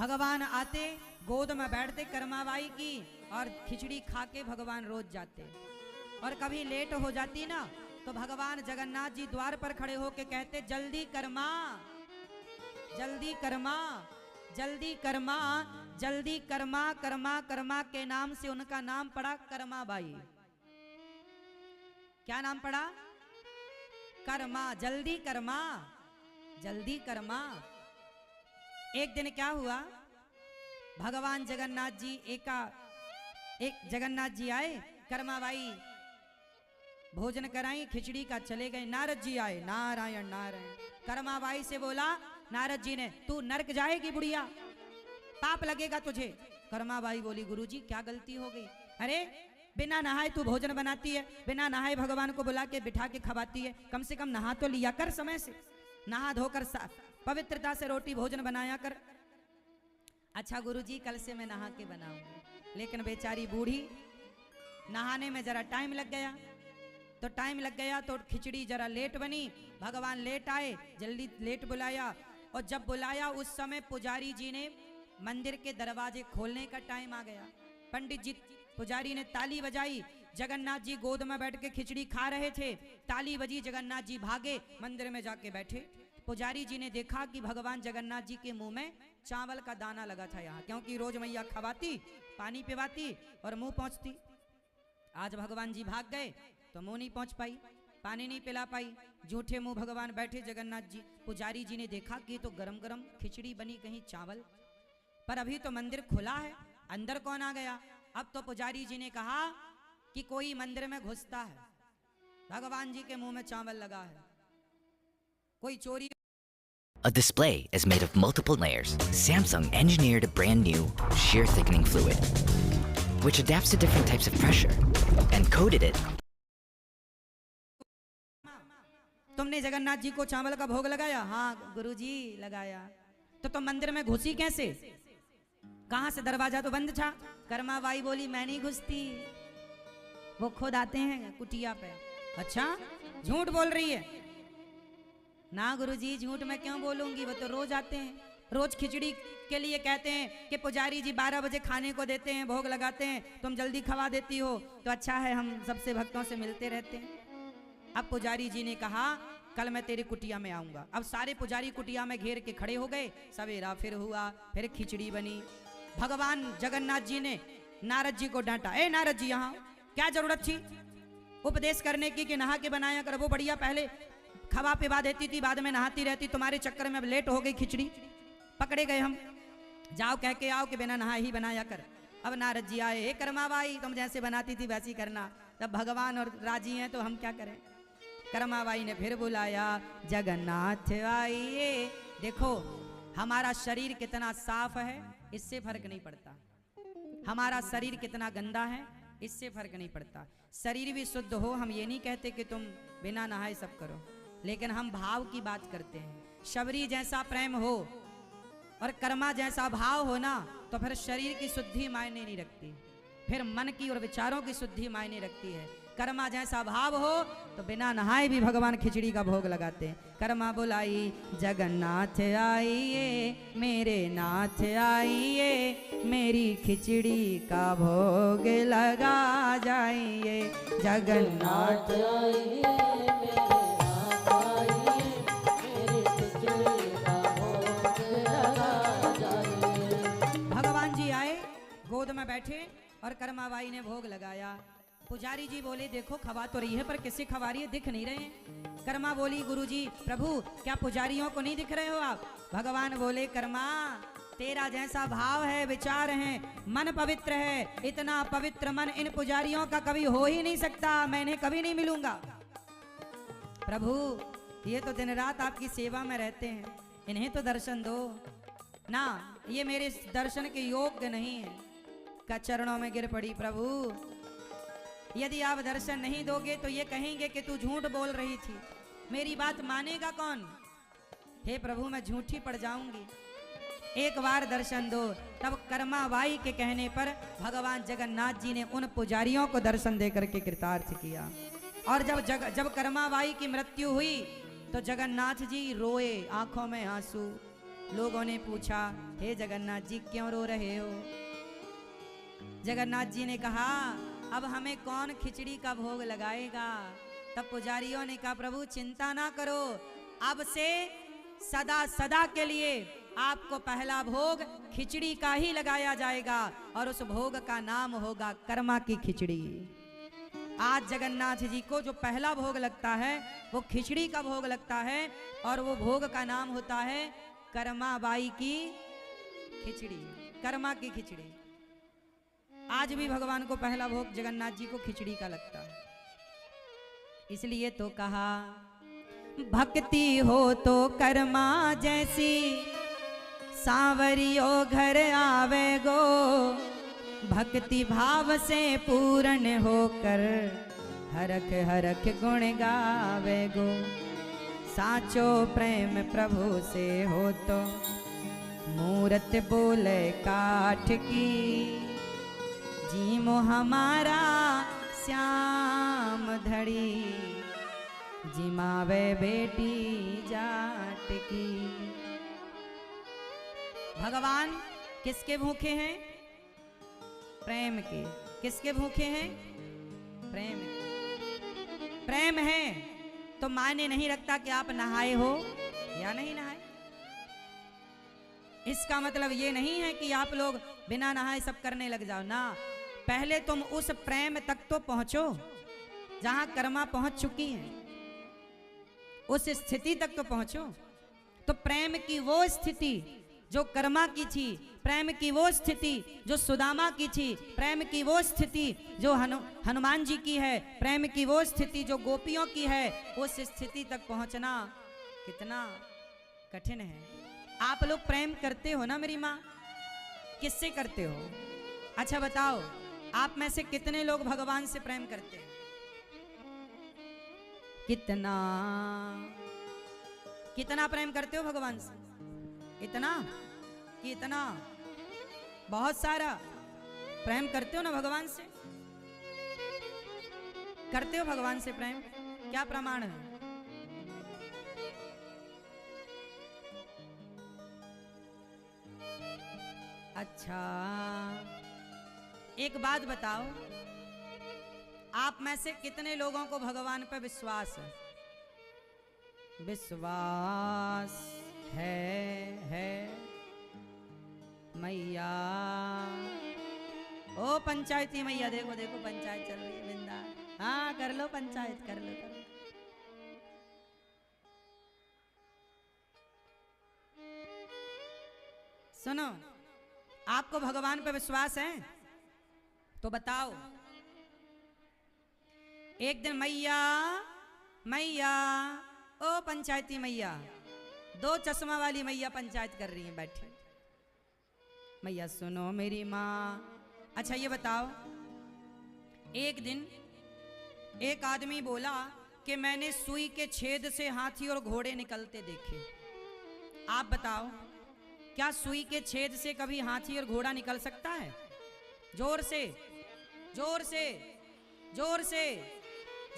भगवान आते, गोद में बैठते कर्माबाई की और खिचड़ी खा के भगवान रोज जाते। और कभी लेट हो जाती ना तो भगवान जगन्नाथ जी द्वार पर खड़े होके कहते, जल्दी कर्मा, जल्दी कर्मा, जल्दी कर्मा, जल्दी कर्मा। कर्मा कर्मा के नाम से उनका नाम पड़ा कर्माबाई। क्या नाम पड़ा? कर्मा, जल्दी कर्मा, जल्दी कर्मा। एक दिन क्या हुआ, भगवान जगन्नाथ जी एक जगन्नाथ जी आए, कर्माबाई भोजन कराई, खिचड़ी का चले गए। नारद जी आए, नारायण नारायण। कर्माबाई से बोला नारद जी ने, तू नरक जाएगी बुढ़िया, पाप लगेगा तुझे। कर्माबाई बोली, गुरुजी क्या गलती हो गई? अरे बिना नहाए तू भोजन बनाती है, बिना नहाए भगवान को बुला के बिठा के खवाती है, कम से कम नहा तो लिया कर समय से, नहा धोकर पवित्रता से रोटी भोजन बनाया कर। अच्छा गुरुजी कल से मैं नहा के बनाऊंगी। लेकिन बेचारी बूढ़ी, नहाने में जरा टाइम लग गया, तो खिचड़ी जरा लेट बनी। भगवान लेट आए, जल्दी लेट बुलाया, और जब बुलाया उस समय पुजारी जी ने मंदिर के दरवाजे खोलने का टाइम आ गया। पंडित जी पुजारी ने ताली बजाई, जगन्नाथ जी गोद में बैठ के खिचड़ी खा रहे थे, ताली बजी, जगन्नाथ जी भागे, मंदिर में जाके बैठे। पुजारी जी ने देखा कि भगवान जगन्नाथ जी के मुंह में चावल का दाना लगा था यहाँ, क्योंकि रोज मैया खवाती, पानी पिवाती और मुंह पहुंचती। आज भगवान जी भाग गए तो मुंह नहीं पहुंच पाई, पानी नहीं पिला पाई, झूठे मुंह भगवान बैठे जगन्नाथ जी। पुजारी जी ने देखा कि तो गरम गरम खिचड़ी बनी, कहीं चावल, पर अभी तो मंदिर खुला है, अंदर कौन आ गया? अब तो पुजारी जी ने कहा कि कोई मंदिर में घुसता है, भगवान जी के मुंह में चावल लगा है, कोई चोरी। A display is made of multiple layers. Samsung engineered a brand new shear thickening fluid, which adapts to different types of pressure, and coated it. तुमने जगन्नाथ जी को चावल का भोग लगाया? हाँ गुरुजी लगाया। तो तुम मंदिर में घुसी कैसे? कहां से? दरवाजा तो बंद था। कर्माबाई बोली, मैं नहीं घुसती, वो खुद आते हैं कुटिया पे। अच्छा, झूठ बोल रही है? ना गुरुजी झूठ मैं क्यों बोलूंगी, वो तो रोज आते हैं, रोज खिचड़ी के लिए कहते हैं कि पुजारी जी 12 बजे खाने को देते हैं, भोग लगाते हैं, तुम जल्दी खवा देती हो तो अच्छा है, हम सबसे भक्तों से मिलते रहते हैं। अब पुजारी जी ने कहा कल मैं तेरी कुटिया में आऊंगा। अब सारे पुजारी कुटिया में घेर के खड़े हो गए। सवेरा फिर हुआ, फिर खिचड़ी बनी। भगवान जगन्नाथ जी ने नारद जी को डांटा, ए नारद जी यहाँ क्या जरूरत थी उपदेश करने की कि नहा के बनाया कर? वो बढ़िया पहले खवा पिवा देती थी, बाद में नहाती रहती, तुम्हारे चक्कर में अब लेट हो गई खिचड़ी, पकड़े गए हम, जाओ कह के आओ कि बिना नहा ही बनाया कर। अब नारद जी आए, हे कर्माबाई तुम जैसे बनाती थी वैसी करना। तब भगवान और राजी हैं तो हम क्या करें? कर्माबाई ने फिर बुलाया, जगन्नाथ आइए। देखो हमारा शरीर कितना साफ है इससे फर्क नहीं पड़ता, हमारा शरीर कितना गंदा है इससे फर्क नहीं पड़ता। शरीर भी शुद्ध हो, हम ये नहीं कहते कि तुम बिना नहाए सब करो, लेकिन हम भाव की बात करते हैं। शबरी जैसा प्रेम हो और कर्मा जैसा भाव हो ना, तो फिर शरीर की शुद्धि मायने नहीं रखती, फिर मन की और विचारों की शुद्धि मायने रखती है। कर्मा जैसा भाव हो तो बिना नहाए भी भगवान खिचड़ी का भोग लगाते हैं। कर्मा बुलाई, जगन्नाथ आइए मेरे नाथ आइए, मेरी खिचड़ी का भोग लगा जाइए। जगन्नाथ आइए मेरे नाथ आइए, मेरी खिचड़ी का भोग लगा जाइए। भगवान जी आए, गोद में बैठे और कर्माबाई ने भोग लगाया। पुजारी जी बोले, देखो खवा तो रही है पर किसे खवा रही है, दिख नहीं रहे हैं। कर्मा बोली, गुरुजी प्रभु क्या पुजारियों को नहीं दिख रहे हो आप? भगवान बोले, कर्मा तेरा जैसा भाव है, विचार है, मन पवित्र है, इतना पवित्र मन इन पुजारियों का कभी हो ही नहीं सकता, मैं इन्हें कभी नहीं मिलूंगा। प्रभु ये तो दिन रात आपकी सेवा में रहते हैं, इन्हें तो दर्शन दो ना, ये मेरे दर्शन के योग्य नहीं है। का चरणों में गिर पड़ी, प्रभु यदि आप दर्शन नहीं दोगे तो ये कहेंगे कि तू झूठ बोल रही थी, मेरी बात मानेगा कौन? हे प्रभु मैं झूठी पड़ जाऊंगी, एक बार दर्शन दो। तब कर्माबाई के कहने पर भगवान जगन्नाथ जी ने उन पुजारियों को दर्शन दे करके कृतार्थ किया। और जब कर्माबाई की मृत्यु हुई तो जगन्नाथ जी रोए, आंखों में आंसू, लोगों ने पूछा, हे जगन्नाथ जी क्यों रो रहे हो? जगन्नाथ जी ने कहा, अब हमें कौन खिचड़ी का भोग लगाएगा? तब पुजारियों ने कहा, प्रभु चिंता ना करो, अब से सदा सदा के लिए आपको पहला भोग खिचड़ी का ही लगाया जाएगा और उस भोग का नाम होगा कर्मा की खिचड़ी। आज जगन्नाथ जी को जो पहला भोग लगता है वो खिचड़ी का भोग लगता है और वो भोग का नाम होता है कर्मा बाई की खिचड़ी, कर्मा की खिचड़ी। आज भी भगवान को पहला भोग जगन्नाथ जी को खिचड़ी का लगता है। इसलिए तो कहा, भक्ति हो तो कर्मा जैसी, सांवरियो घर आवे गो, भक्ति भाव से पूर्ण होकर हरख हरख गुण गावे गो। साचो प्रेम प्रभु से हो तो मूरत बोले काठ की, जीमो हमारा श्याम धड़ी, जिमावे बेटी जाट की। भगवान किसके भूखे हैं? प्रेम के। किसके भूखे हैं? प्रेम के। प्रेम है तो मायने नहीं रखता कि आप नहाए हो या नहीं नहाए। इसका मतलब ये नहीं है कि आप लोग बिना नहाए सब करने लग जाओ ना। पहले तुम उस प्रेम तक तो पहुंचो जहां कर्मा पहुंच चुकी है, उस स्थिति तक तो पहुंचो। तो प्रेम की वो स्थिति जो कर्मा की थी, प्रेम की वो स्थिति जो सुदामा की थी, प्रेम की वो स्थिति जो हनुमान जी की है, प्रेम की वो स्थिति जो गोपियों की है, उस स्थिति तक पहुंचना कितना कठिन है। आप लोग प्रेम करते हो ना मेरी माँ? किससे करते हो? अच्छा बताओ, आप में से कितने लोग भगवान से प्रेम करते हैं? कितना कितना प्रेम करते हो भगवान से? इतना कि इतना? बहुत सारा प्रेम करते हो ना भगवान से? करते हो भगवान से प्रेम? क्या प्रमाण है? अच्छा, एक बात बताओ, आप में से कितने लोगों को भगवान पर विश्वास है? विश्वास है मैया। ओ पंचायती मैया, देखो देखो पंचायत चल रही है बिंदा। हाँ कर लो पंचायत, कर लो कर लो। सुनो, आपको भगवान पे विश्वास है तो बताओ। एक दिन मैया मैया, ओ पंचायती मैया, दो चश्मा वाली मैया पंचायत कर रही हैं बैठी। मैया सुनो मेरी माँ। अच्छा ये बताओ, एक दिन एक आदमी बोला कि मैंने सुई के छेद से हाथी और घोड़े निकलते देखे। आप बताओ, क्या सुई के छेद से कभी हाथी और घोड़ा निकल सकता है? जोर से जोर से जोर से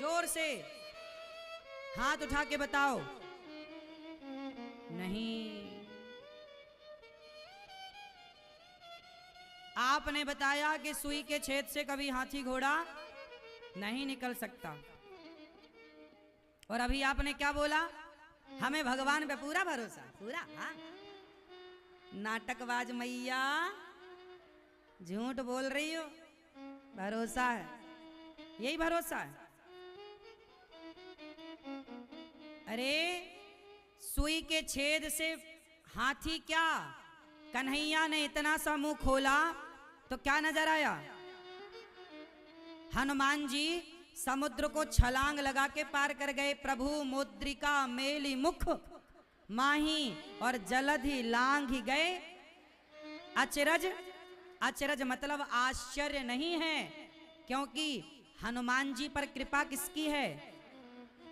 जोर से हाथ उठा के बताओ। नहीं। आपने बताया कि सुई के छेद से कभी हाथी घोड़ा नहीं निकल सकता, और अभी आपने क्या बोला? हमें भगवान पे पूरा भरोसा, पूरा। हाँ, नाटकबाज मैया, झूठ बोल रही हो। भरोसा है, यही भरोसा है। अरे सुई के छेद से हाथी क्या, कन्हैया ने इतना सा मुंह खोला तो क्या नजर आया? हनुमान जी समुद्र को छलांग लगा के पार कर गए। प्रभु मुद्रिका मेली मुख माही और जलधि लांघ ही गए। अचरज, अचरज मतलब आश्चर्य नहीं है, क्योंकि हनुमान जी पर कृपा किसकी है?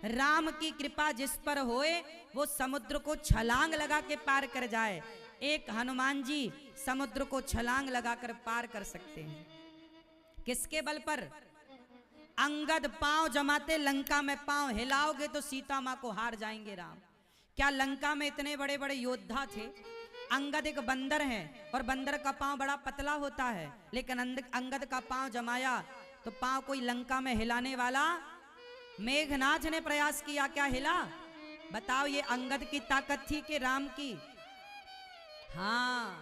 राम की कृपा जिस पर होए वो समुद्र को छलांग लगा के पार कर जाए। एक हनुमान जी समुद्र को छलांग लगाकर पार कर सकते हैं। किसके बल पर? अंगद पांव जमाते लंका में पांव हिलाओगे तो सीता मां को हार जाएंगे राम। क्या लंका में इतने बड़े बड़े योद्धा थे? अंगद एक बंदर है और बंदर का पांव बड़ा पतला होता है, लेकिन अंगद का पांव जमाया तो पांव कोई लंका में हिलाने वाला, मेघनाथ ने प्रयास किया, क्या हिला? बताओ, ये अंगद की ताकत थी कि राम की? हाँ,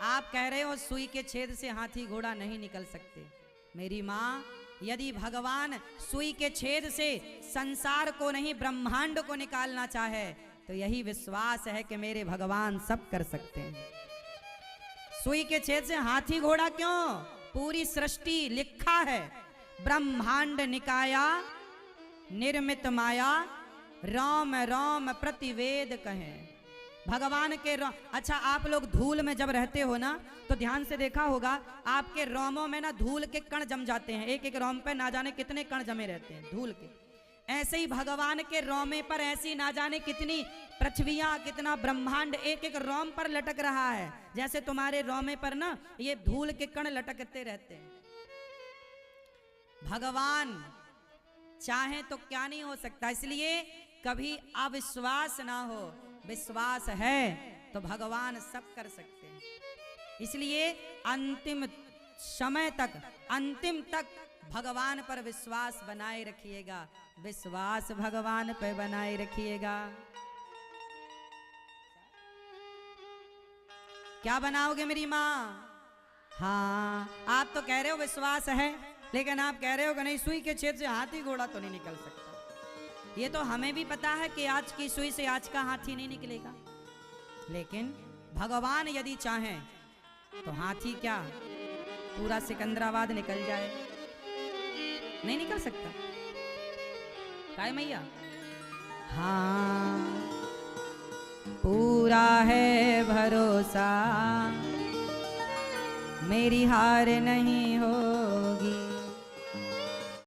आप कह रहे हो सुई के छेद से हाथी घोड़ा नहीं निकल सकते। मेरी माँ, यदि भगवान सुई के छेद से संसार को नहीं ब्रह्मांड को निकालना चाहे तो यही विश्वास है कि मेरे भगवान सब कर सकते हैं। सुई के छेद से हाथी घोड़ा क्यों? पूरी सृष्टि लिखा है, ब्रह्मांड निकाया निर्मित माया, राम राम प्रतिवेद कहें। भगवान के अच्छा, आप लोग धूल में जब रहते हो ना तो ध्यान से देखा होगा, आपके रोमों में ना धूल के कण जम जाते हैं, एक एक रोम पे ना जाने कितने कण जमे रहते हैं धूल के। ऐसे ही भगवान के रोमे पर ऐसी ना जाने कितनी पृथ्वियां, कितना ब्रह्मांड एक एक रोम पर लटक रहा है। जैसे तुम्हारे रोमे पर ना ये धूल के कण लटकते रहते हैं। भगवान चाहे तो क्या नहीं हो सकता, इसलिए कभी अविश्वास ना हो, विश्वास है तो भगवान सब कर सकते हैं। इसलिए अंतिम समय तक, अंतिम तक भगवान पर विश्वास बनाए रखिएगा, विश्वास भगवान पर बनाए रखिएगा। क्या बनाओगे मेरी माँ? हाँ, आप तो कह रहे हो विश्वास है, लेकिन आप कह रहे हो कि नहीं, सुई के छेद से हाथी घोड़ा तो नहीं निकल सकता। ये तो हमें भी पता है कि आज की सुई से आज का हाथी नहीं निकलेगा, लेकिन भगवान यदि चाहें तो हाथी क्या पूरा सिकंदराबाद निकल जाए? नहीं निकल सकता। काय मैया? हाँ, पूरा है भरोसा, मेरी हार नहीं हो